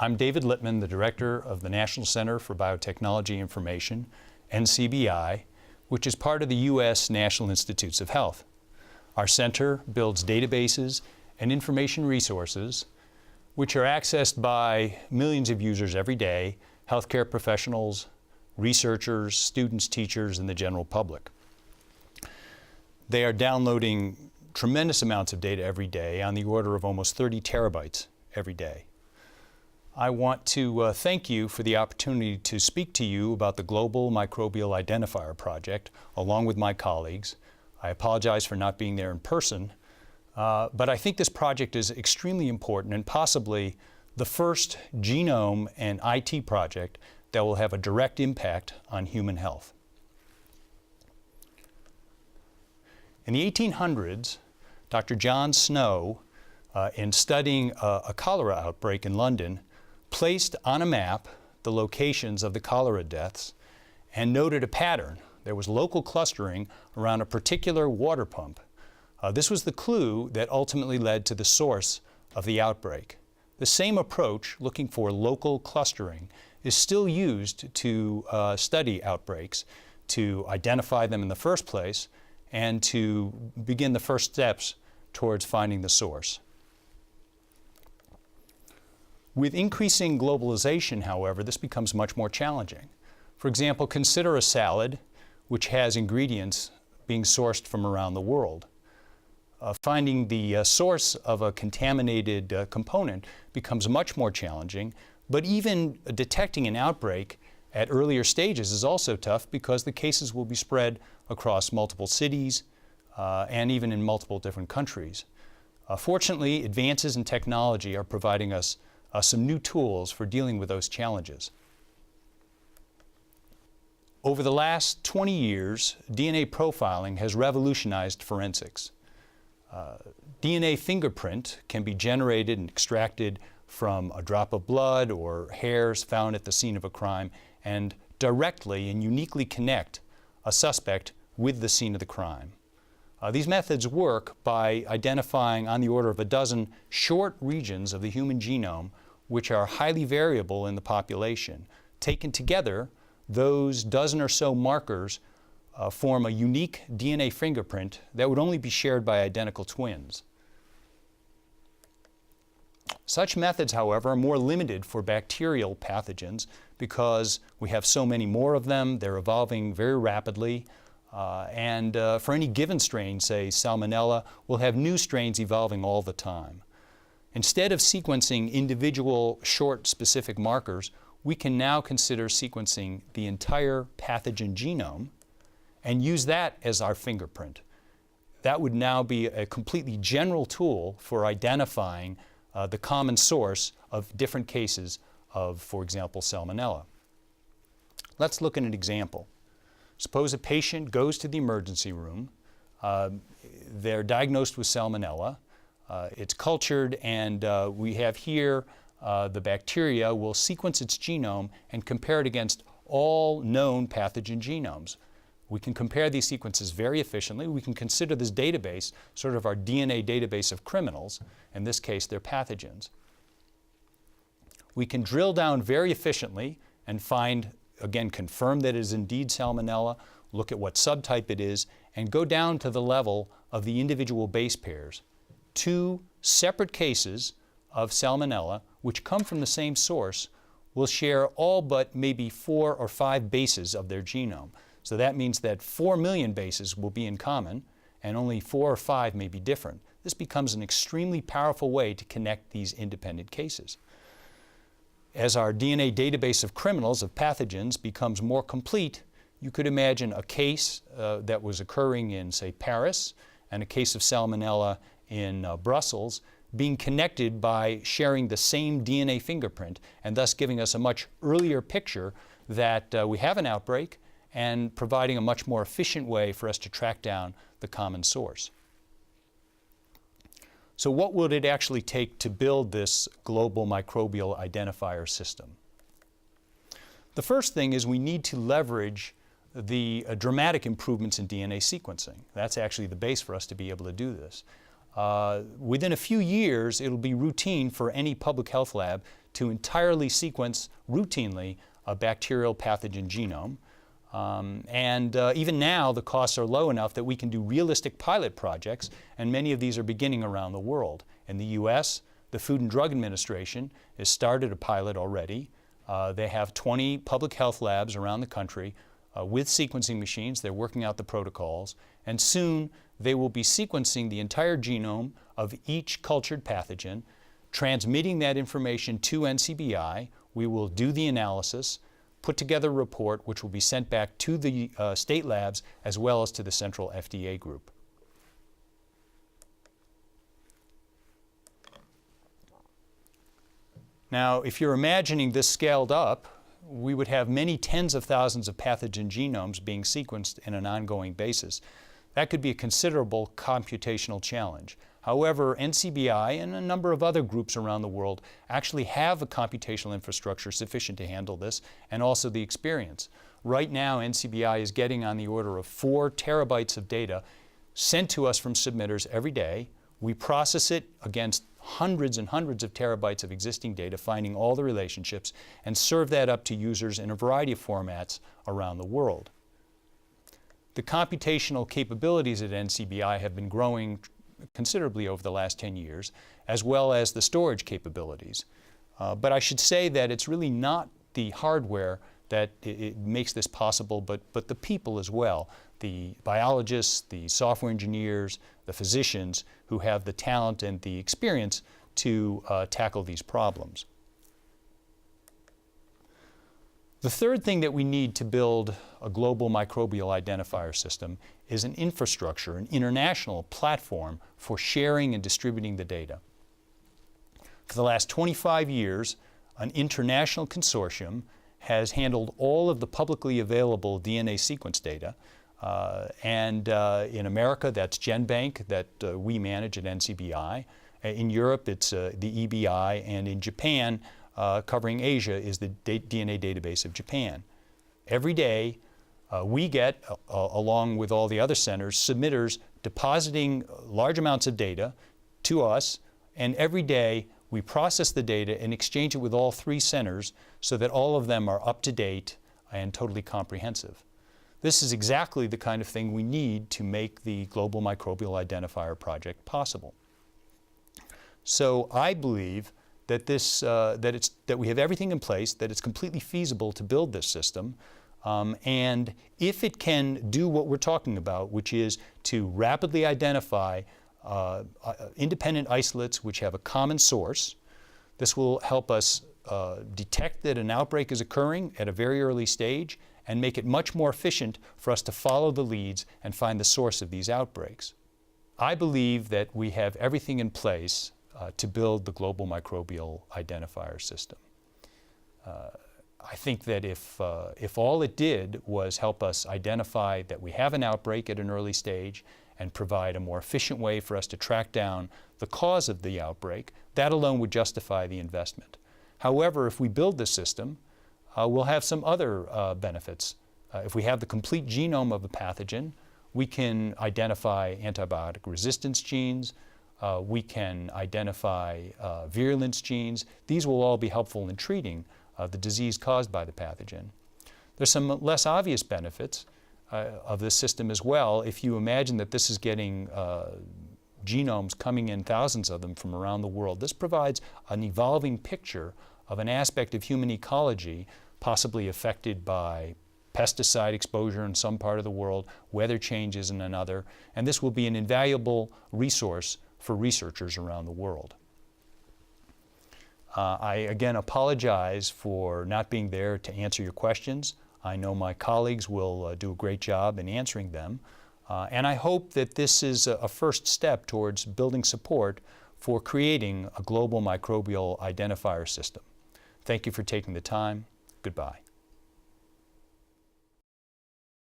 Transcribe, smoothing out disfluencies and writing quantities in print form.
I'm David Lipman, the Director of the National Center for Biotechnology Information, NCBI, which is part of the U.S. National Institutes of Health. Our center builds databases and information resources which are accessed by millions of users every day, healthcare professionals, researchers, students, teachers, and the general public. They are downloading tremendous amounts of data every day, on the order of almost 30 terabytes every day. I want to thank you for the opportunity to speak to you about the Global Microbial Identifier project, along with my colleagues. I apologize for not being there in person, but I think this project is extremely important and possibly the first genome and IT project that will have a direct impact on human health. In the 1800s, Dr. John Snow, in studying a cholera outbreak in London, placed on a map the locations of the cholera deaths and noted a pattern. There was local clustering around a particular water pump. This was the clue that ultimately led to the source of the outbreak. The same approach, looking for local clustering, is still used to study outbreaks, to identify them in the first place, and to begin the first steps towards finding the source. With increasing globalization, however, this becomes much more challenging. For example, consider a salad which has ingredients being sourced from around the world. Finding the source of a contaminated component becomes much more challenging, but even detecting an outbreak at earlier stages is also tough because the cases will be spread across multiple cities and even in multiple different countries. Fortunately, advances in technology are providing us some new tools for dealing with those challenges. Over the last 20 years, DNA profiling has revolutionized forensics. DNA fingerprint can be generated and extracted from a drop of blood or hairs found at the scene of a crime and directly and uniquely connect a suspect with the scene of the crime. These methods work by identifying on the order of a dozen short regions of the human genome which are highly variable in the population. Taken together, those dozen or so markers form a unique DNA fingerprint that would only be shared by identical twins. Such methods, however, are more limited for bacterial pathogens because we have so many more of them. They're evolving very rapidly. And for any given strain, say Salmonella, we'll have new strains evolving all the time. Instead of sequencing individual short specific markers, we can now consider sequencing the entire pathogen genome and use that as our fingerprint. That would now be a completely general tool for identifying the common source of different cases of, for example, Salmonella. Let's look at an example. Suppose a patient goes to the emergency room. They're diagnosed with Salmonella. It's cultured, and we have here the bacteria. We'll sequence its genome and compare it against all known pathogen genomes. We can compare these sequences very efficiently. We can consider this database sort of our DNA database of criminals. In this case, they're pathogens. We can drill down very efficiently and find, again, confirm that it is indeed Salmonella, look at what subtype it is, and go down to the level of the individual base pairs. Two separate cases of Salmonella, which come from the same source, will share all but maybe 4 or 5 bases of their genome. So that means that 4 million bases will be in common, and only 4 or 5 may be different. This becomes an extremely powerful way to connect these independent cases. As our DNA database of criminals, of pathogens, becomes more complete, you could imagine a case that was occurring in, say, Paris, and a case of Salmonella in Brussels, being connected by sharing the same DNA fingerprint, and thus giving us a much earlier picture that we have an outbreak, and providing a much more efficient way for us to track down the common source. So what would it actually take to build this global microbial identifier system? The first thing is we need to leverage the dramatic improvements in DNA sequencing. That's actually the base for us to be able to do this. Within a few years, it'll be routine for any public health lab to entirely sequence routinely a bacterial pathogen genome. Even now, the costs are low enough that we can do realistic pilot projects, and many of these are beginning around the world. In the US, the Food and Drug Administration has started a pilot already. They have 20 public health labs around the country with sequencing machines. They're working out the protocols, and soon they will be sequencing the entire genome of each cultured pathogen, transmitting that information to NCBI. We will do the analysis, put together a report which will be sent back to the state labs as well as to the central FDA group. Now, if you're imagining this scaled up, we would have many tens of thousands of pathogen genomes being sequenced in an ongoing basis. That could be a considerable computational challenge. However, NCBI and a number of other groups around the world actually have a computational infrastructure sufficient to handle this, and also the experience. Right now, NCBI is getting on the order of 4 terabytes of data sent to us from submitters every day. We process it against hundreds and hundreds of terabytes of existing data, finding all the relationships, and serve that up to users in a variety of formats around the world. The computational capabilities at NCBI have been growing considerably over the last 10 years, as well as the storage capabilities. But I should say that it's really not the hardware that it makes this possible, but the people as well. The biologists, the software engineers, the physicians who have the talent and the experience to tackle these problems. The third thing that we need to build a global microbial identifier system is an infrastructure, an international platform for sharing and distributing the data. For the last 25 years, an international consortium has handled all of the publicly available DNA sequence data. In America, that's GenBank that we manage at NCBI. In Europe, it's the EBI, and in Japan, covering Asia, is the DNA database of Japan. Every day, we get, along with all the other centers, submitters depositing large amounts of data to us, and every day we process the data and exchange it with all 3 centers so that all of them are up to date and totally comprehensive. This is exactly the kind of thing we need to make the Global Microbial Identifier project possible. So I believe that that we have everything in place, that it's completely feasible to build this system, and if it can do what we're talking about, which is to rapidly identify independent isolates which have a common source, this will help us detect that an outbreak is occurring at a very early stage and make it much more efficient for us to follow the leads and find the source of these outbreaks. I believe that we have everything in place to build the Global Microbial Identifier system. I think that if all it did was help us identify that we have an outbreak at an early stage and provide a more efficient way for us to track down the cause of the outbreak, that alone would justify the investment. However, if we build this system, we'll have some other benefits. If we have the complete genome of a pathogen, we can identify antibiotic resistance genes, we can identify virulence genes. These will all be helpful in treating the disease caused by the pathogen. There's some less obvious benefits of this system as well. If you imagine that this is getting genomes coming in, thousands of them from around the world, this provides an evolving picture of an aspect of human ecology possibly affected by pesticide exposure in some part of the world, weather changes in another, and this will be an invaluable resource for researchers around the world. I again apologize for not being there to answer your questions. I know my colleagues will do a great job in answering them, and I hope that this is a first step towards building support for creating a global microbial identifier system. Thank you for taking the time. Goodbye.